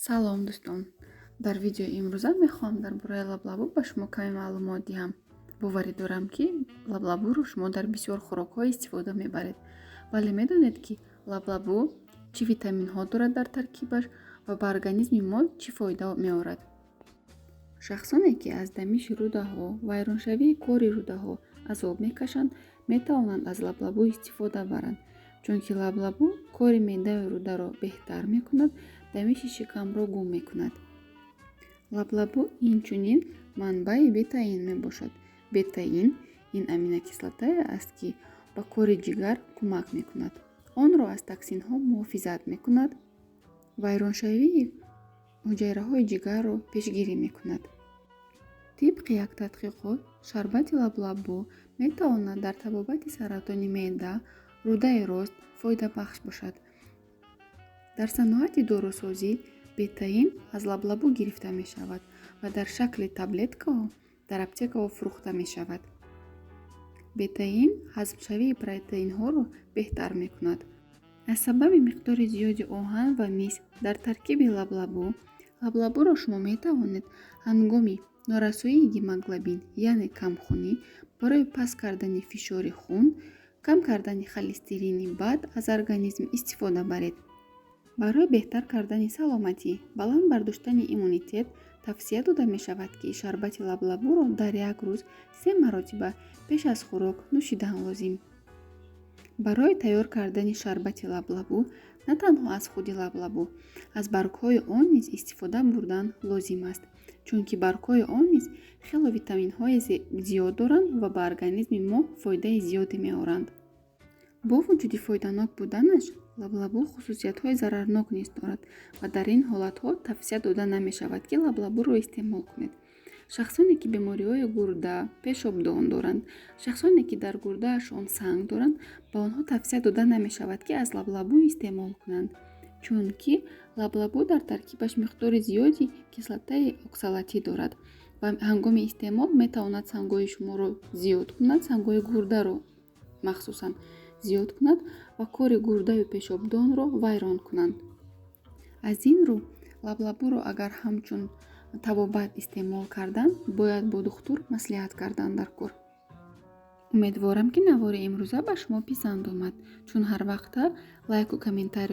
салом дӯстон. Дар видеои имрӯза мехоҳам дар бораи лаблабу ба шумо каме маълумот диҳам. боварӣ дорам, ки лаблабуро шумо дар бисёр хӯрокҳо истифода мебаред. вале медонед, ки лаблабу чӣ витаминҳо дорад дар таркибаш ва ба организми мо чӣ фоида меорад? шахсоне, ки аз дамиши рӯдаҳо, вайроншавии кори рӯдаҳо азоб мекашанд, метавонанд аз лаблабу истифода баранд, чунки лаблабу кори меъдаи рӯдаро беҳтар мекунад, дамиши шикамро гум мекунад. лаблабу инчунин манбаи бетаин мебошад. бетаин ин аминокислотае аст, ки ба кори ҷигар кӯмак мекунад. онро аз токсинҳо муҳофизат мекунад, вайроншавии ҳуҷайраҳои ҷигарро пешгирӣ мекунад. тибқи як тадқиқот, шарбати лаблабу метавонад дар табобати саратони меъда, рӯдаи рост фоидабахш бошад. дар саноати дорусозӣ бетаин аз лаблабу гирифта мешавад ва дар шакли таблеткаҳо дар аптекаҳо фурӯхта мешавад. бетаин ҳазмшавии протеинҳоро беҳтар мекунад. аз сабаби миқдори зиёди оҳан ва мис дар таркиби лаблабуро шумо метавонед ҳангоми норасоии гемоглобин, яъне камхунӣ, барои паст кардани фишори хун, кам кардани холестерини бад аз организм истифода баред. барои беҳтар кардани саломатӣ, баланд бардоштани иммунитет, тавсия дода мешавад, ки шарбати лаблабуро дар як рӯз 3 маротиба пеш аз хӯрок нӯшидан лозим. барои тайёр кардани шарбати лаблабу на танҳо аз худи лаблабу, аз баргҳои он низ истифода бурдан лозим аст, чунки баргҳои он низ хело витаминҳои зиёд доранд ва ба организми мо фоидаи зиёде меоранд. бо вуҷуди фоиданок буданаш, лаблабу хусусиятҳои зарарнок низ дорад ва дар ин ҳолатҳо тавсия дода намешавад, ки лаблабуро истеъмол кунед. шахсоне, ки бемориҳои гурда, пешобдон доранд, шахсоне, ки дар гурдаашон санг доранд, ба онҳо тавсия дода намешавад, ки аз лаблабу истеъмол кунанд, чунки лаблабу дар таркибаш миқдори зиёди кислотаи оксалатӣ дорад ва ҳангоми истеъмол метавонад сангҳои шуморо зиёд кунад, сангҳои гурдаро махсусан зиёд кунад ва кори гурдаю пешобдонро вайрон кунанд. аз ин рӯ лаблабуро агар ҳамчун табобат истеъмол кардан, бояд бо духтур маслиҳат кардан дар кор. умедворам, ки навори имрӯза ба шумо писанд омад. чун ҳар вақта лайку комментариё